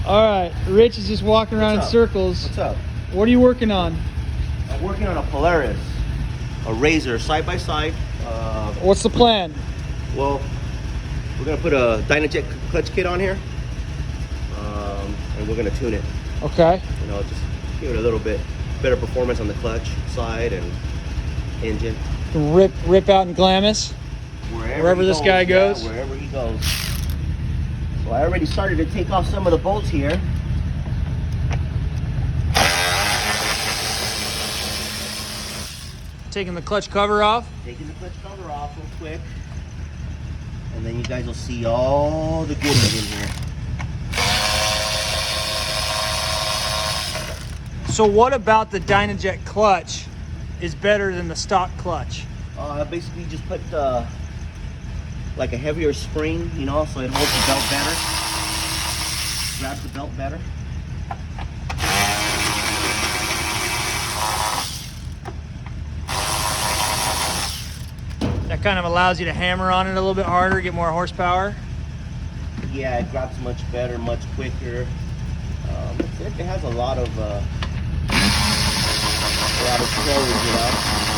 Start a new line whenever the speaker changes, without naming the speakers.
All right, Rich is just walking around in
What's up?
circles.
What's up?
What are you working on?
I'm working on a Polaris, a Razor side by side.
What's the plan?
Well, we're gonna put a Dynajet clutch kit on here, and we're gonna tune it.
Okay.
You know, just give it a little bit better performance on the clutch side and engine.
Rip out in Glamis. Wherever
he
this guy goes?
Yeah, wherever he goes. So I already started to take off some of the bolts here.
Taking the clutch cover off.
Taking the clutch cover off real quick. And then you guys will see all the goodies in here.
So what about the Dynajet clutch is better than the stock clutch?
Basically just put like a heavier spring, you know, so it holds the belt better. Grabs the belt better.
That kind of allows you to hammer on it a little bit harder, get more horsepower.
Yeah, it grabs much better, much quicker. It has a lot of pros, you know.